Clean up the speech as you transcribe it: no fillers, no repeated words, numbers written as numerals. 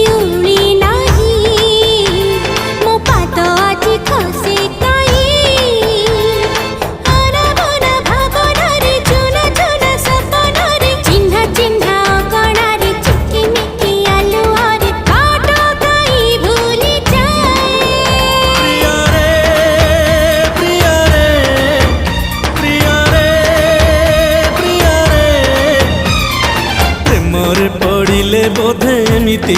ଶିଉଳି ନାହିଁ ମୋ ପାଦ ଆଜି ଖସେ କାହିଁ ଆରାମନା ଭାବନାରେ ଚୁନା ଚୁନା ସପନରେ ଚିହ୍ନା ଚିହ୍ନା ଅଗଣାରେ ଚିକିମିକି ଆଲୁଅରେ ବାଟ କାହିଁ ଭୁଲି ଯାଏ। ପ୍ରେମରେ ପଡ଼ିଲେ ବୋଧେ ଏମିତି